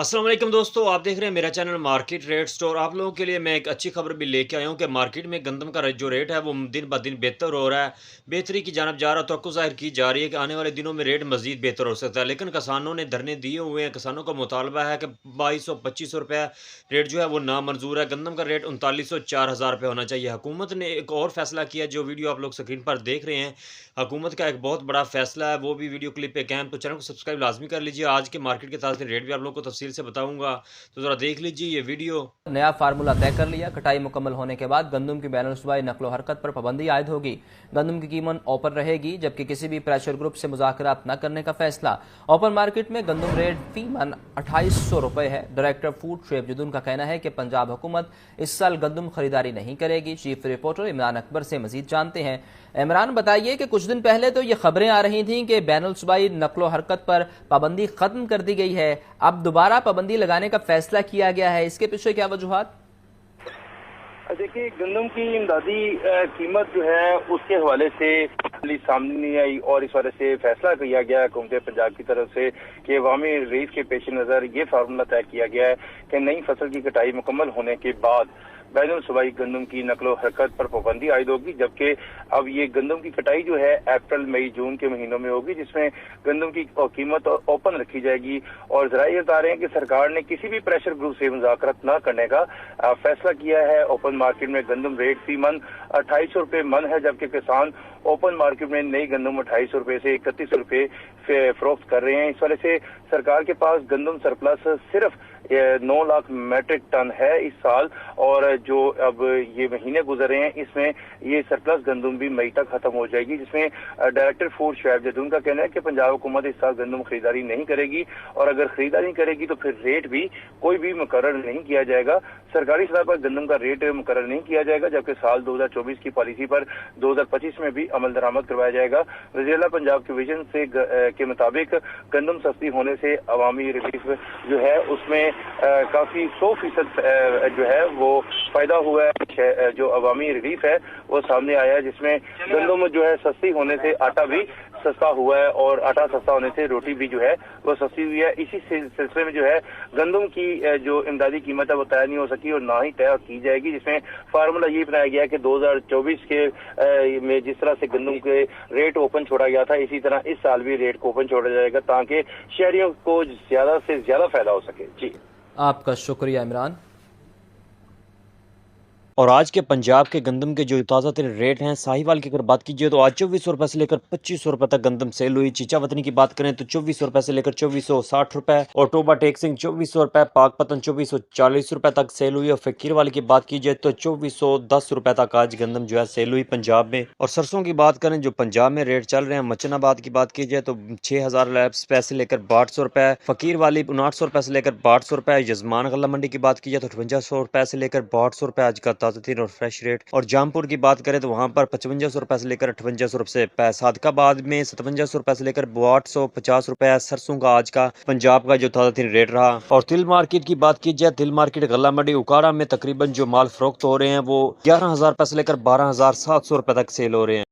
अस्सलाम वालेकुम दोस्तों, आप देख रहे हैं मेरा चैनल मार्केट रेट स्टोर। आप लोगों के लिए मैं एक अच्छी खबर भी लेके आया हूं कि मार्केट में गंदम का जो रेट है वो दिन ब दिन बेहतर हो रहा है, बेहतरी की जानब जा रहा है। तो ज़ाहिर की जा रही है कि आने वाले दिनों में रेट मज़ीद बेहतर हो सकता है। लेकिन किसानों ने धरने दिए हुए हैं। किसानों का मुतालबा है कि 2200-2500 रुपये रेट जो है वो नामंजूर है। गंदम का रेट 3900-4000 रुपये होना चाहिए। हुकूमत ने एक और फैसला किया, जो वीडियो आप लोग स्क्रीन पर देख रहे हैं। हुकूमत का एक बहुत बड़ा फैसला है, वो भी वीडियो क्लिप पे कैम। तो चैनल को सब्सक्राइब लाजमी कर लीजिए। आज के मार्केट के ताज़ा रेट भी आप लोग को तफसील से बताऊंगा, तो ज़रा देख लीजिए ये वीडियो। नया फार्मूला तय कर लिया। कटाई मुकम्मल होने के बाद गंदम की बैनुल सूबाई नकलो हरकत पर पाबंदी आयद होगी। गंदम की कीमत ओपन रहेगी, जबकि किसी भी प्रेशर ग्रुप से मुज़ाकरात न करने का फैसला। ओपन मार्केट में गंदम रेट फी मन 2800 रुपये है। डायरेक्टर फूड शुएब जदून का कहना है कि पंजाब हुकूमत इस साल गंदम खरीदारी नहीं करेगी। चीफ रिपोर्टर इमरान अकबर से मजीद जानते हैं। इमरान, बताइए कि कुछ दिन पहले तो ये खबरें आ रही थीं कि बैनुल सूबाई नकलो हरकत पर पाबंदी खत्म कर दी गई है, अब दोबारा पाबंदी लगाने का फैसला किया गया है, इसके पीछे क्या वजूहात? देखिए, गंदम की इमदादी कीमत जो है उसके हवाले से सामने नहीं आई और इस वजह से फैसला किया गया हुकूमत पंजाब की तरफ से कि अवामी रिलीफ के पेश नज़र ये फार्मूला तय किया गया है कि नई फसल की कटाई मुकम्मल होने के बाद बैनुल सूबाई गंदम की नकलो हरकत पर पाबंदी आयद होगी। जबकि अब ये गंदम की कटाई जो है अप्रैल मई जून के महीनों में होगी, जिसमें गंदम की कीमत ओपन रखी जाएगी। और जराये बता रहे हैं कि सरकार ने किसी भी प्रेशर ग्रुप से मुज़ाकरत न करने का फैसला किया है। ओपन मार्केट में गंदम रेट फी मन 2800 रुपये मन है, जबकि किसान ओपन मार्केट में नई गंदम 2800 रुपये से 3100 रुपये फरोख्त कर रहे हैं। इस वजह से सरकार के पास गंदम सरप्लस सिर्फ 9 लाख मेट्रिक टन है इस साल, और जो अब ये महीने गुजर रहे हैं इसमें ये सरप्लस गंदम भी मई तक खत्म हो जाएगी। जिसमें डायरेक्टर फूड शुएब जदून का कहना है कि पंजाब हुकूमत इस साल गंदम खरीदारी नहीं करेगी, और अगर खरीदारी करेगी तो फिर रेट भी कोई भी मुकर्रर नहीं किया जाएगा। सरकारी सतह पर गंदम का रेट मुकर्रर नहीं किया जाएगा, जबकि साल 2024 की पॉलिसी पर 2025 में भी अमल दरामद करवाया जाएगा। वज़ीर-ए-आला पंजाब के विजन से के मुताबिक गंदम सस्ती होने से अवामी रिलीफ जो है उसमें काफी 100% जो है वो फायदा हुआ है। जो अवामी रिलीफ है वो सामने आया है, जिसमें गंदम जो है सस्ती होने से आटा भी सस्ता हुआ है, और आटा सस्ता होने से रोटी भी जो है वो सस्ती हुई है। इसी सिलसिले में जो है गंदम की जो इमदादी कीमत है वो तय नहीं हो सकी और ना ही तय की जाएगी। जिसमें फार्मूला ये बनाया गया है कि 2024 के में जिस तरह से गंदम के रेट ओपन छोड़ा गया था, इसी तरह इस साल भी रेट को ओपन छोड़ा जाएगा, ताकि शहरियों को ज्यादा से ज्यादा फायदा हो सके। जी, आपका शुक्रिया इमरान। और आज के पंजाब के गंदम के जो ताज़ा तरीन रेट हैं, साहिवाल की अगर बात कीजिए तो आज 2400 रुपये से लेकर 2500 रुपये तक गंदम सेल हुई। चीचावतनी की बात करें तो 2400 रुपये से लेकर 2460 रुपये, और टोबा टेक्सिंग 2400 रुपये, पाकपतन 2440 रुपये तक सेल हुई। और फकीर वाले की बात कीजिए तो 2410 रुपये तक आज गंदम जो है सेल हुई पंजाब में। और सरसों की बात करें जो पंजाब में रेट चल रहे हैं, मचनाबाद की बात कीजिए तो 6000 रुपये से लेकर 1200 रुपये, फकीर वाली 5900 रुपये से लेकर 1200 रुपये, यजमान गला मंडी की बात कीजिए तो 5800 रुपये से लेकर 1200 रुपये आज का ताज़ा तरीन और फ्रेश रेट। और जामपुर की बात करें तो वहां पर 5500 रुपये से लेकर 5800 रुपये, सादकाबाद में 5700 रुपये से लेकर 850 रुपये सरसों का आज का पंजाब का जो ताज़ा तरीन रेट रहा। और तिल मार्केट की बात की जाए, तिल मार्केट गला मंडी उकाड़ा में तकरीबन जो माल फरोख्त हो रहे हैं वो 11000 रुपये से लेकर 12700 रुपये तक सेल हो रहे हैं।